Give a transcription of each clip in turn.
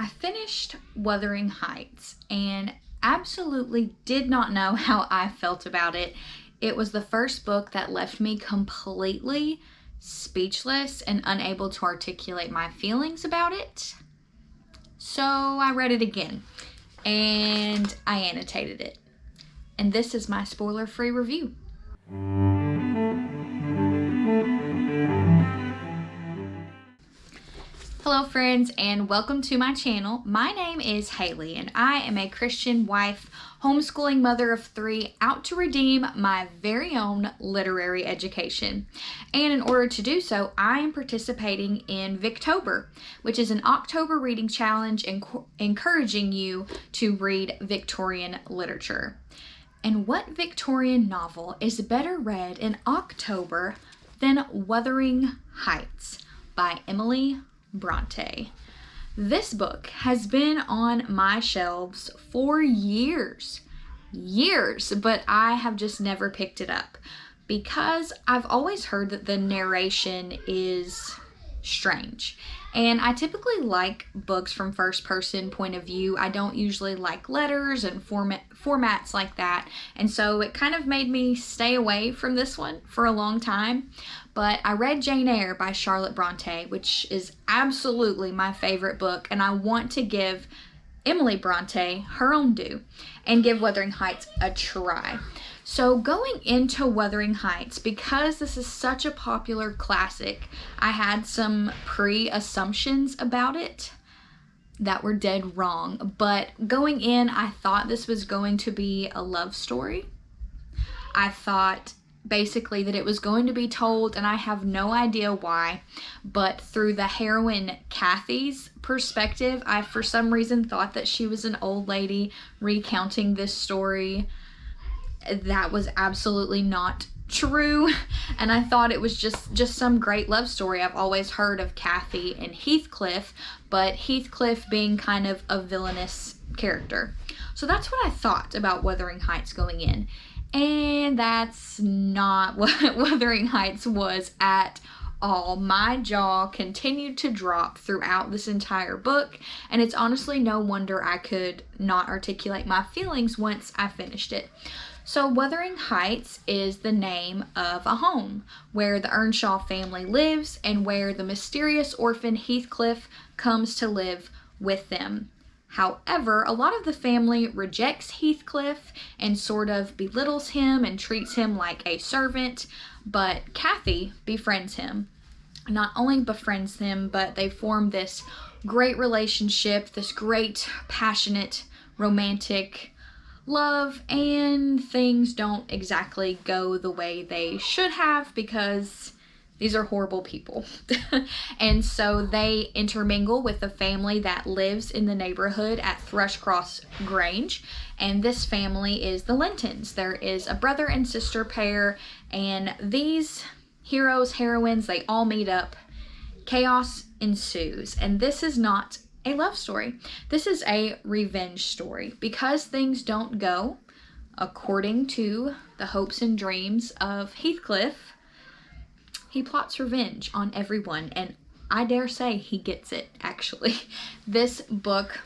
I finished Wuthering Heights and absolutely did not know how I felt about it. It was the first book that left me completely speechless and unable to articulate my feelings about it. So I read it again and I annotated it. And this is my spoiler-free review. Hello friends, and welcome to my channel. My name is Haley and I am a Christian wife, homeschooling mother of 3, out to redeem my very own literary education. And in order to do so, I am participating in Victober, which is an October reading challenge encouraging you to read Victorian literature. And what Victorian novel is better read in October than Wuthering Heights by Emily Bronte. This book has been on my shelves for years, but I have just never picked it up because I've always heard that the narration is strange. And I typically like books from first person point of view. I don't usually like letters and formats like that. And so it kind of made me stay away from this one for a long time. But I read Jane Eyre by Charlotte Bronte, which is absolutely my favorite book. And I want to give Emily Bronte her own due and give Wuthering Heights a try. So going into Wuthering Heights, because this is such a popular classic, I had some pre-assumptions about it that were dead wrong. But going in, I thought this was going to be a love story. I thought basically that it was going to be told, and I have no idea why, but through the heroine Kathy's perspective. I for some reason thought that she was an old lady recounting this story. That was absolutely not true, and I thought it was just some great love story. I've always heard of Kathy and Heathcliff, but Heathcliff being kind of a villainous character. So that's what I thought about Wuthering Heights going in, and that's not what Wuthering Heights was at all. My jaw continued to drop throughout this entire book, and it's honestly no wonder I could not articulate my feelings once I finished it. So Wuthering Heights is the name of a home where the Earnshaw family lives and where the mysterious orphan Heathcliff comes to live with them. However, a lot of the family rejects Heathcliff and sort of belittles him and treats him like a servant, but Kathy befriends him. Not only befriends him, but they form this great relationship, this great, passionate, romantic love, and things don't exactly go the way they should have because these are horrible people. And so they intermingle with the family that lives in the neighborhood at Thrushcross Grange, and this family is the Lintons. There is a brother and sister pair, and these heroes, heroines, they all meet up. Chaos ensues, and this is not a love story. This is a revenge story. Because things don't go according to the hopes and dreams of Heathcliff, he plots revenge on everyone, and I dare say he gets it, actually. This book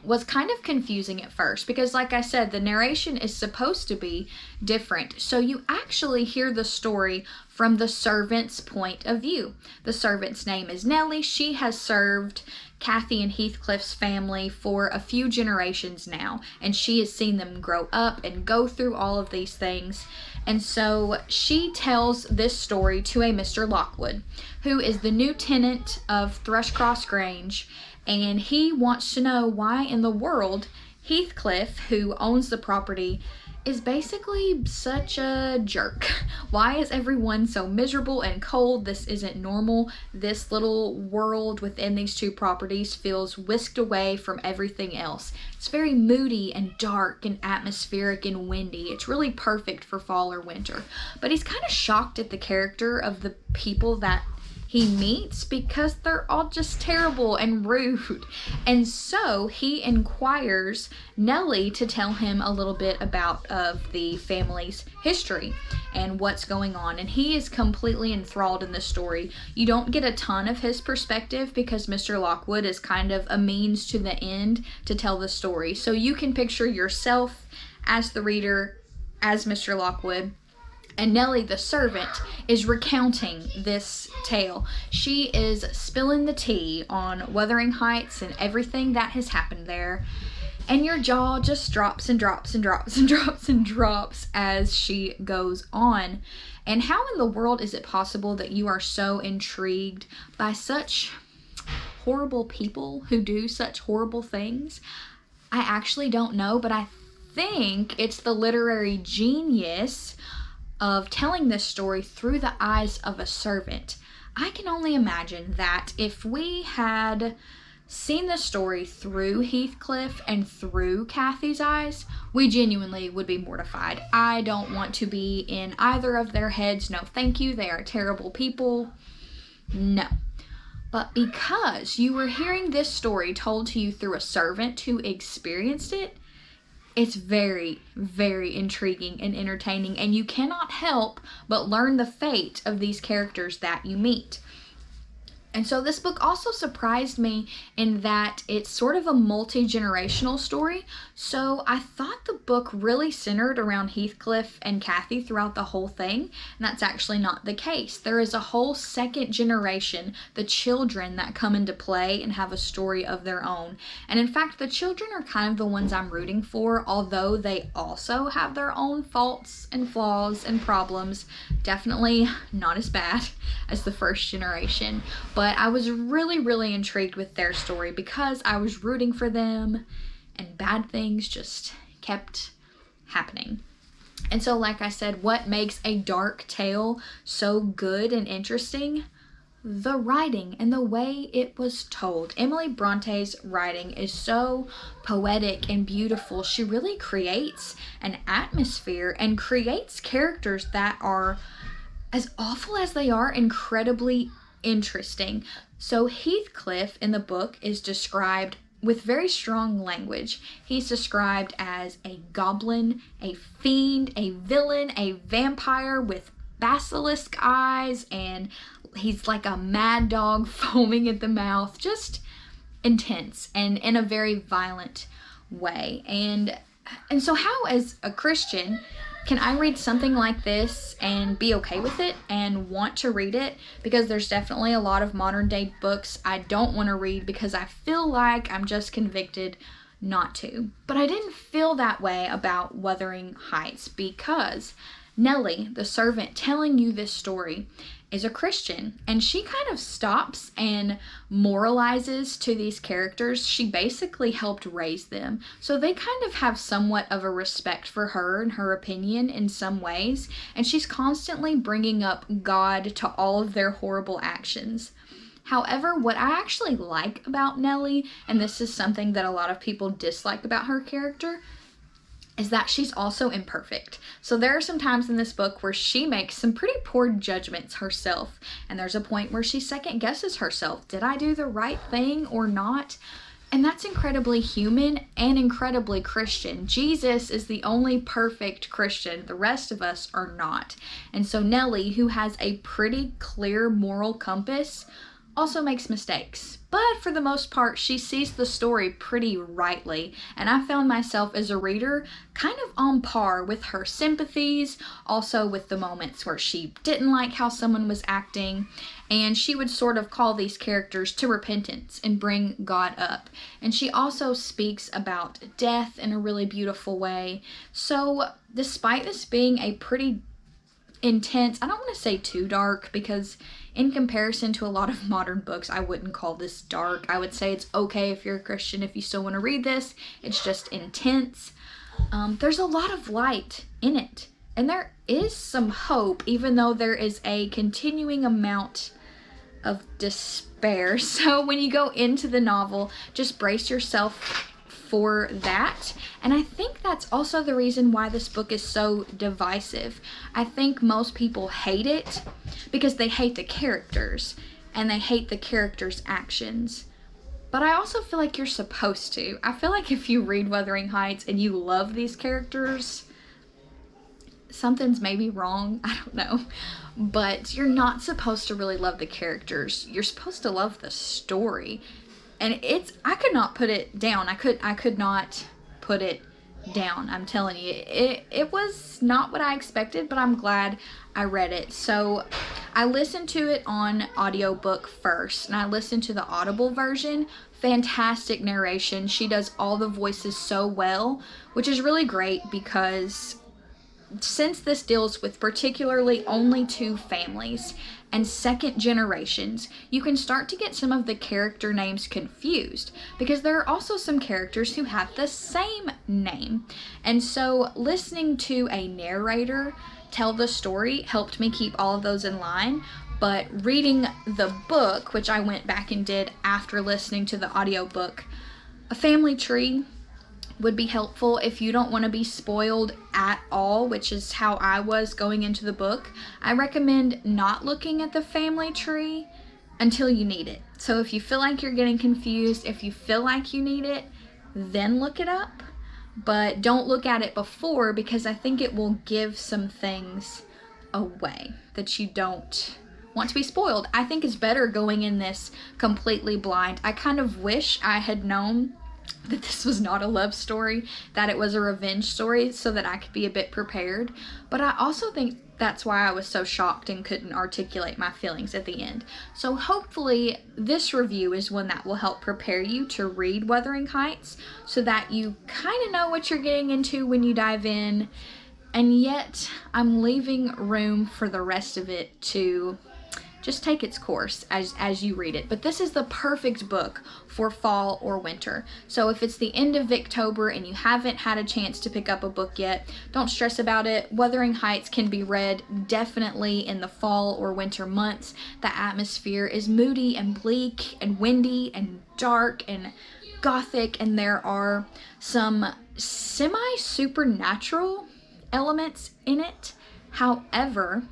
was kind of confusing at first because, like I said, the narration is supposed to be different. So you actually hear the story from the servant's point of view. The servant's name is Nellie. She has served Kathy and Heathcliff's family for a few generations now, and she has seen them grow up and go through all of these things. And so she tells this story to a Mr. Lockwood, who is the new tenant of Thrushcross Grange, and he wants to know why in the world Heathcliff, who owns the property, is basically such a jerk. Why is everyone so miserable and cold? This isn't normal. This little world within these two properties feels whisked away from everything else. It's very moody and dark and atmospheric and windy. It's really perfect for fall or winter. But he's kind of shocked at the character of the people that he meets because they're all just terrible and rude. And so he inquires Nellie to tell him a little bit about the family's history and what's going on. And he is completely enthralled in the story. You don't get a ton of his perspective because Mr. Lockwood is kind of a means to the end to tell the story. So you can picture yourself as the reader, as Mr. Lockwood, and Nellie, the servant, is recounting this tale. She is spilling the tea on Wuthering Heights and everything that has happened there. And your jaw just drops and drops and drops and drops and drops as she goes on. And how in the world is it possible that you are so intrigued by such horrible people who do such horrible things? I actually don't know, but I think it's the literary genius of telling this story through the eyes of a servant. I can only imagine that if we had seen the story through Heathcliff and through Kathy's eyes, we genuinely would be mortified. I don't want to be in either of their heads. No, thank you. They are terrible people. No. But because you were hearing this story told to you through a servant who experienced it, it's very, very intriguing and entertaining, and you cannot help but learn the fate of these characters that you meet. And so this book also surprised me in that it's sort of a multi-generational story. So I thought the book really centered around Heathcliff and Kathy throughout the whole thing. And that's actually not the case. There is a whole second generation, the children, that come into play and have a story of their own. And in fact, the children are kind of the ones I'm rooting for, although they also have their own faults and flaws and problems. Definitely not as bad as the first generation. But I was really, really intrigued with their story because I was rooting for them and bad things just kept happening. And so, like I said, what makes a dark tale so good and interesting? The writing and the way it was told. Emily Bronte's writing is so poetic and beautiful. She really creates an atmosphere and creates characters that are, as awful as they are, incredibly interesting. So Heathcliff in the book is described with very strong language. He's described as a goblin, a fiend, a villain, a vampire with basilisk eyes, and he's like a mad dog foaming at the mouth. Just intense and in a very violent way. And so how, as a Christian, can I read something like this and be okay with it and want to read it? Because there's definitely a lot of modern day books I don't want to read because I feel like I'm just convicted not to. But I didn't feel that way about Wuthering Heights because Nellie, the servant telling you this story, is a Christian, and she kind of stops and moralizes to these characters. She basically helped raise them, so they kind of have somewhat of a respect for her and her opinion in some ways, and she's constantly bringing up God to all of their horrible actions. However, what I actually like about Nellie, and this is something that a lot of people dislike about her character, is that she's also imperfect. So there are some times in this book where she makes some pretty poor judgments herself. And there's a point where she second guesses herself. Did I do the right thing or not? And that's incredibly human and incredibly Christian. Jesus is the only perfect Christian. The rest of us are not. And so Nellie, who has a pretty clear moral compass, also makes mistakes. But for the most part, she sees the story pretty rightly, and I found myself as a reader kind of on par with her sympathies, also with the moments where she didn't like how someone was acting, and she would sort of call these characters to repentance and bring God up. And she also speaks about death in a really beautiful way. So despite this being a pretty intense, I don't want to say too dark, because in comparison to a lot of modern books, I wouldn't call this dark. I would say it's okay if you're a Christian, if you still want to read this. It's just intense. There's a lot of light in it, and there is some hope, even though there is a continuing amount of despair. So when you go into the novel, just brace yourself for that. And I think that's also the reason why this book is so divisive. I think most people hate it because they hate the characters. and they hate the characters' actions. But I also feel like you're supposed to. I feel like if you read Wuthering Heights and you love these characters, something's maybe wrong. I don't know. But you're not supposed to really love the characters. You're supposed to love the story. And I could not put it down. I could not put it down. I'm telling you, it was not what I expected, but I'm glad I read it. So I listened to it on audiobook first, and I listened to the Audible version. Fantastic narration. She does all the voices so well, which is really great because since this deals with particularly only two families and second generations, you can start to get some of the character names confused because there are also some characters who have the same name. And so listening to a narrator tell the story helped me keep all of those in line. But reading the book, which I went back and did after listening to the audiobook, a family tree would be helpful if you don't want to be spoiled at all, which is how I was going into the book. I recommend not looking at the family tree until you need it. So if you feel like you're getting confused, if you feel like you need it, then look it up. But don't look at it before, because I think it will give some things away that you don't want to be spoiled. I think it's better going in this completely blind. I kind of wish I had known that this was not a love story, that it was a revenge story, so that I could be a bit prepared. But I also think that's why I was so shocked and couldn't articulate my feelings at the end. So hopefully this review is one that will help prepare you to read Wuthering Heights, so that you kind of know what you're getting into when you dive in, and yet I'm leaving room for the rest of it to just take its course as you read it. But this is the perfect book for fall or winter. So if it's the end of Victober and you haven't had a chance to pick up a book yet, don't stress about it. Wuthering Heights can be read definitely in the fall or winter months. The atmosphere is moody and bleak and windy and dark and gothic, and there are some semi-supernatural elements in it. However,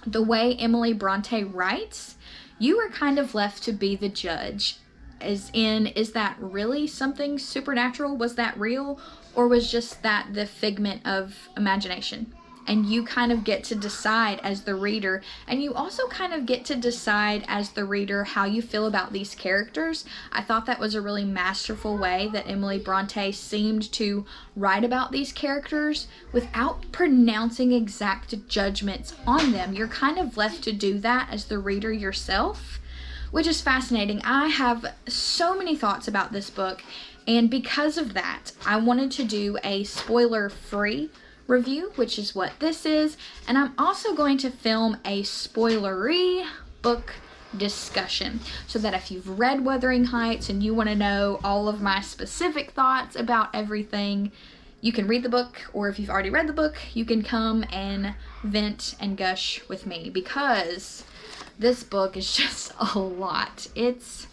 the way Emily Bronte writes, you are kind of left to be the judge. As in, is that really something supernatural? Was that real? Or was just that the figment of imagination? And you kind of get to decide as the reader, and you also kind of get to decide as the reader how you feel about these characters. I thought that was a really masterful way that Emily Bronte seemed to write about these characters without pronouncing exact judgments on them. You're kind of left to do that as the reader yourself, which is fascinating. I have so many thoughts about this book, and because of that, I wanted to do a spoiler-free review, which is what this is, and I'm also going to film a spoilery book discussion, so that if you've read Wuthering Heights and you want to know all of my specific thoughts about everything, you can read the book, or if you've already read the book, you can come and vent and gush with me, because this book is just a lot. It's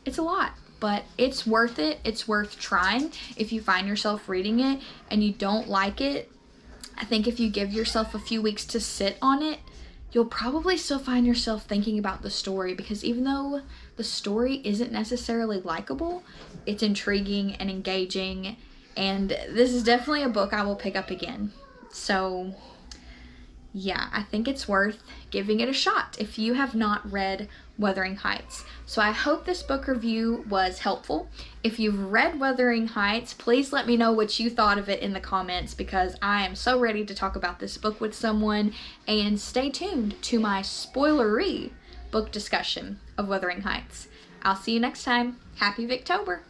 a lot. But it's worth it. It's worth trying. If you find yourself reading it and you don't like it, I think if you give yourself a few weeks to sit on it, you'll probably still find yourself thinking about the story, because even though the story isn't necessarily likable, it's intriguing and engaging, and this is definitely a book I will pick up again. So yeah, I think it's worth giving it a shot if you have not read Wuthering Heights. So I hope this book review was helpful. If you've read Wuthering Heights, please let me know what you thought of it in the comments, because I am so ready to talk about this book with someone. And stay tuned to my spoilery book discussion of Wuthering Heights. I'll see you next time. Happy Victober!